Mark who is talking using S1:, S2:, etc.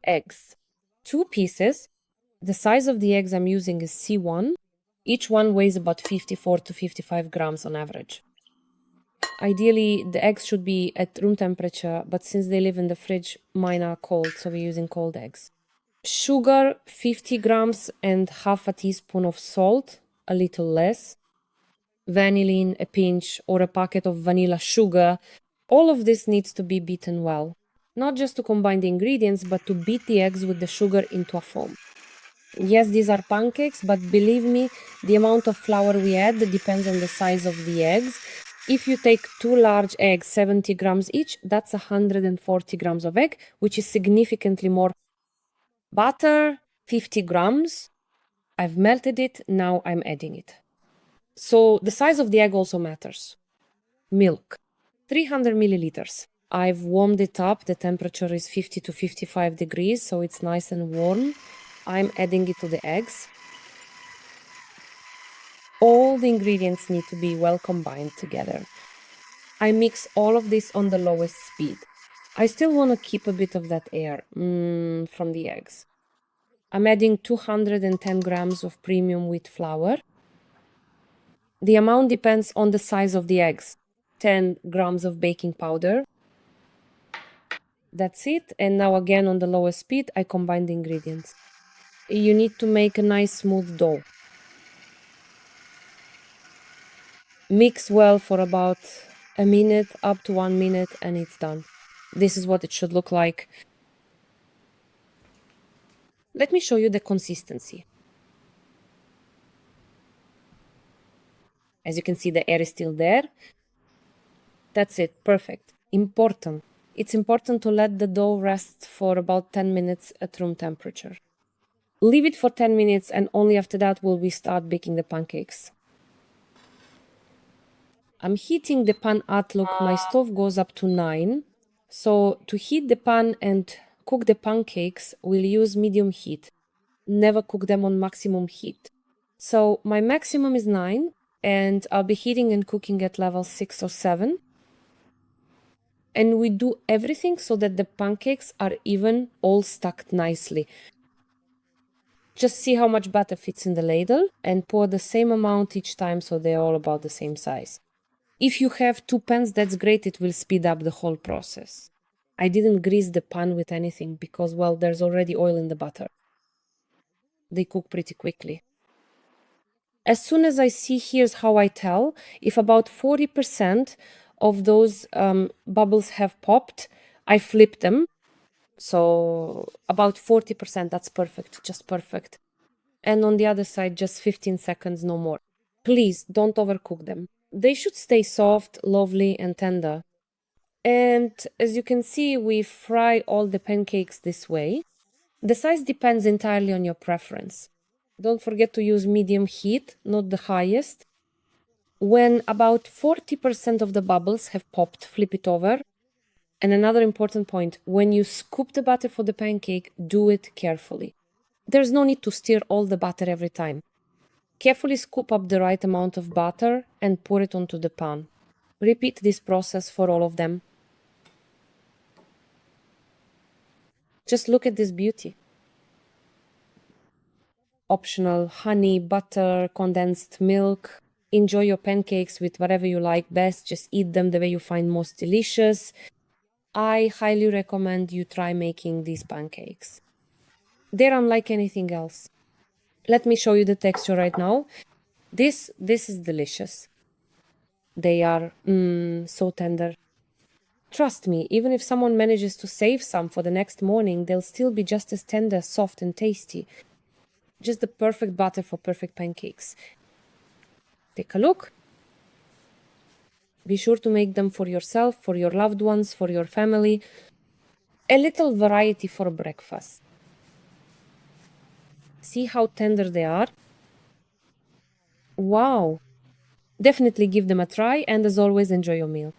S1: eggs. 2 pieces. The size of the eggs I'm using is C1. Each one weighs about 54 to 55 grams on average. Ideally, the eggs should be at room temperature, but since they live in the fridge, mine are cold, so we're using cold eggs. Sugar, 50 grams and half a teaspoon of salt, a little less. Vanillin, a pinch, or a packet of vanilla sugar. All of this needs to be beaten well. Not just to combine the ingredients, but to beat the eggs with the sugar into a foam. Yes, these are pancakes, but believe me, the amount of flour we add depends on the size of the eggs. If you take 2 large eggs, 70 grams each, that's 140 grams of egg, which is significantly more. Butter, 50 grams. I've melted it, now I'm adding it. So the size of the egg also matters. Milk, 300 milliliters. I've warmed it up, the temperature is 50 to 55 degrees, so it's nice and warm. I'm adding it to the eggs. All the ingredients need to be well combined together. I mix all of this on the lowest speed. I still want to keep a bit of that air from the eggs. I'm adding 210 grams of premium wheat flour. The amount depends on the size of the eggs. 10 grams of baking powder. That's it. And now again on the lowest speed, I combine the ingredients. You need to make a nice smooth dough. Mix well for about a minute, up to 1 minute, and it's done. This is what it should look like. Let me show you the consistency. As you can see, the air is still there. That's it, perfect. Important. It's important to let the dough rest for about 10 minutes at room temperature. Leave it for 10 minutes and only after that will we start baking the pancakes. I'm heating the pan at, look, my stove goes up to 9. So to heat the pan and cook the pancakes, we'll use medium heat. Never cook them on maximum heat. So my maximum is 9 and I'll be heating and cooking at level 6 or 7. And we do everything so that the pancakes are even, all stacked nicely. Just see how much butter fits in the ladle and pour the same amount each time so they're all about the same size. If you have 2 pans, that's great, it will speed up the whole process. I didn't grease the pan with anything because, well, there's already oil in the butter. They cook pretty quickly. As soon as I see, here's how I tell, if about 40% of those bubbles have popped, I flip them. So about 40%, that's perfect, just perfect. And on the other side, just 15 seconds, no more. Please don't overcook them. They should stay soft, lovely, and tender. And as you can see, we fry all the pancakes this way. The size depends entirely on your preference. Don't forget to use medium heat, not the highest. When about 40% of the bubbles have popped, flip it over. And another important point, when you scoop the batter for the pancake, do it carefully. There's no need to stir all the batter every time. Carefully scoop up the right amount of batter and pour it onto the pan. Repeat this process for all of them. Just look at this beauty. Optional honey, butter, condensed milk. Enjoy your pancakes with whatever you like best. Just eat them the way you find most delicious. I highly recommend you try making these pancakes. They're unlike anything else. Let me show you the texture right now. This is delicious. They are so tender. Trust me, even if someone manages to save some for the next morning, they'll still be just as tender, soft, and tasty. Just the perfect batter for perfect pancakes. Take a look. Be sure to make them for yourself, for your loved ones, for your family. A little variety for breakfast. See how tender they are? Wow! Definitely give them a try, and as always, enjoy your meal.